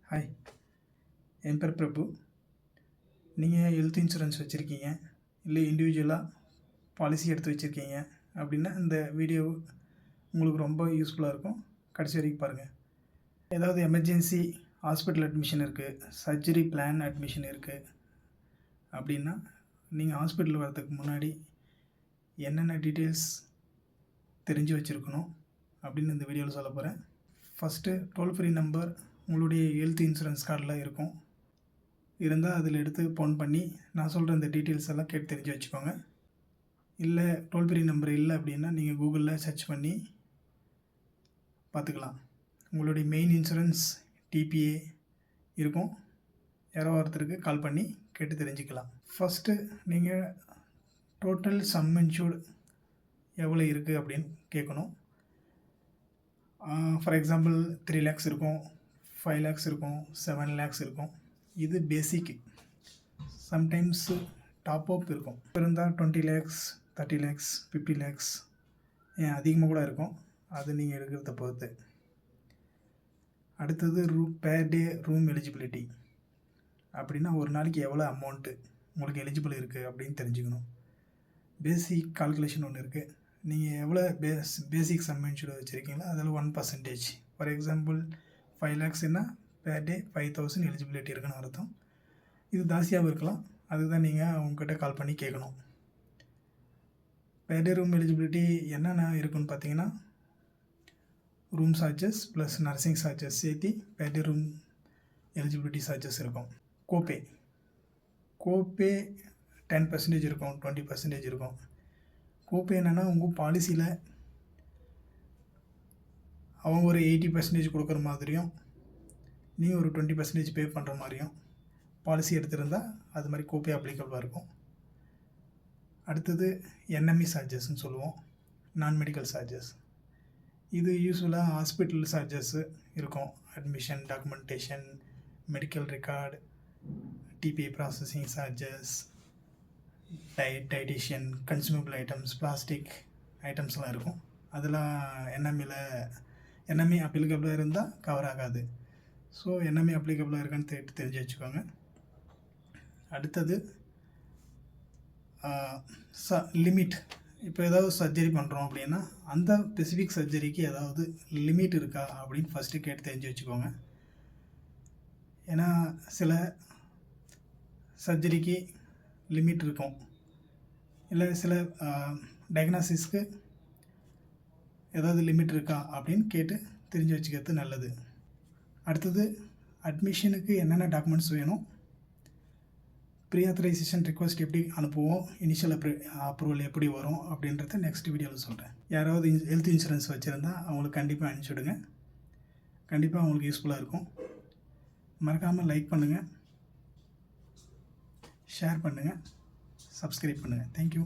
Hi, என் பேர் பிரபு. நீங்கள் health insurance வச்சுருக்கீங்க, இல்லை இண்டிவிஜுவலாக பாலிசி எடுத்து வச்சுருக்கீங்க அப்படின்னா இந்த வீடியோ உங்களுக்கு ரொம்ப யூஸ்ஃபுல்லாக இருக்கும். கடைசி வரைக்கும் பாருங்கள். ஏதாவது எமர்ஜென்சி ஹாஸ்பிட்டல் அட்மிஷன் இருக்குது, சர்ஜரி பிளான் அட்மிஷன் இருக்குது அப்படின்னா நீங்கள் ஹாஸ்பிட்டல் வரதுக்கு முன்னாடி என்னென்ன டீட்டெயில்ஸ் தெரிஞ்சு வச்சுருக்கணும் அப்படின்னு இந்த வீடியோவில் சொல்ல போகிறேன். ஃபஸ்ட்டு டோல் ஃப்ரீ நம்பர் உங்களுடைய ஹெல்த் இன்சூரன்ஸ் கார்டில் இருக்கும். இருந்தால் அதில் எடுத்து ஃபோன் பண்ணி நான் சொல்கிற இந்த டீட்டெயில்ஸ் எல்லாம் கேட்டு தெரிஞ்சு வச்சுக்கோங்க. இல்லை டோல் ஃப்ரீ நம்பர் இல்லை அப்படின்னா நீங்கள் கூகுளில் சர்ச் பண்ணி பார்த்துக்கலாம். உங்களுடைய மெயின் இன்சூரன்ஸ் டிபிஏ இருக்கும், யாரோ ஒருத்தருக்கு கால் பண்ணி கேட்டு தெரிஞ்சுக்கலாம். ஃபஸ்ட்டு நீங்கள் டோட்டல் சம் இன்சூர்டு எவ்வளோ இருக்குது அப்படின்னு கேட்கணும். ஃபார் எக்ஸாம்பிள் 3 lakhs இருக்கும், 5 lakhs இருக்கும், 7 lakhs இருக்கும். இது பேசிக். சம்டைம்ஸ் டாப் அப் இருக்கும். இருந்தால் 20 lakhs, 30 lakhs, 50 lakhs அதிகமாக கூட இருக்கும். அது நீங்கள் எடுக்கிறத பொறுத்து. அடுத்தது பேர் டே ரூம் எலிஜிபிலிட்டி அப்படின்னா ஒரு நாளைக்கு எவ்வளோ அமௌண்ட்டு உங்களுக்கு எலிஜிபிள் இருக்குது அப்படின்னு தெரிஞ்சுக்கணும். பேசிக் கால்குலேஷன் ஒன்று இருக்குது. நீங்கள் எவ்வளோ பேசிக் சம் இன்சூர்டு வச்சுருக்கீங்களோ அதில் 1%. ஃபார் எக்ஸாம்பிள் 5 lakhsன்னா பேர் டே 5000 எலிஜிபிலிட்டி இருக்குன்னு அர்த்தம். இது ஜாஸ்தியாகவும் இருக்கலாம். அதுக்கு தான் நீங்கள் உங்ககிட்ட கால் பண்ணி கேட்கணும். பேர் டே ரூம் எலிஜிபிலிட்டி என்னென்ன இருக்குன்னு பார்த்தீங்கன்னா room charges plus nursing charges சேர்த்து பேர் டே ரூம் எலிஜிபிலிட்டி சார்ஜஸ் இருக்கும். கோபே 10% இருக்கும், 20% இருக்கும். கோபே என்னென்னா உங்கள் பாலிசியில் அவங்க ஒரு 80% கொடுக்குற மாதிரியும் நீங்கள் ஒரு 20% பே பண்ணுற மாதிரியும் பாலிசி எடுத்திருந்தால் அது மாதிரி கோபே அப்ளிகபிளாக இருக்கும். அடுத்தது என்எம்இ சார்ஜஸ்ன்னு சொல்லுவோம், நான் மெடிக்கல் சார்ஜஸ். இது யூஸ்வலாக ஹாஸ்பிட்டல் சார்ஜஸ்ஸு இருக்கும். Admission, documentation, medical record, DPI processing charges, dietitian, consumable items, plastic ஐட்டம்ஸ்லாம் இருக்கும். அதெல்லாம் என்எம்இ அப்ளிகபிளாக இருந்தால் கவர் ஆகாது. ஸோ என்எம்இ அப்ளிகபிளாக இருக்கான்னு தெரிஞ்சு வச்சுக்கோங்க. அடுத்தது லிமிட். இப்போ ஏதாவது சர்ஜரி பண்ணுறோம் அப்படின்னா அந்த ஸ்பெசிஃபிக் சர்ஜரிக்கு ஏதாவது லிமிட் இருக்கா அப்படின்னு ஃபஸ்ட்டு கேட்டு தெரிஞ்சு வச்சுக்கோங்க. ஏன்னா சில சர்ஜரிக்கு லிமிட் இருக்கும், இல்லை சில டயக்னாசிஸ்க்கு ஏதாவது லிமிட் இருக்கா அப்படின்னு கேட்டு தெரிஞ்சு வச்சுக்கிறது நல்லது. அடுத்தது அட்மிஷனுக்கு என்னென்ன டாக்குமெண்ட்ஸ் வேணும், ப்ரீ ஆத்தரைசேஷன் ரிக்வெஸ்ட் எப்படி அனுப்புவோம், இனிஷியல் அப்ரூவல் எப்படி வரும் அப்படின்றத நெக்ஸ்ட் வீடியோவில் சொல்கிறேன். யாராவது ஹெல்த் இன்சூரன்ஸ் வச்சுருந்தால் அவங்களுக்கு கண்டிப்பாக அனுப்பிச்சுடுங்க. கண்டிப்பாக அவங்களுக்கு யூஸ்ஃபுல்லாக இருக்கும். மறக்காமல் லைக் பண்ணுங்கள், ஷேர் பண்ணுங்கள், சப்ஸ்கிரைப் பண்ணுங்கள். தேங்க்யூ.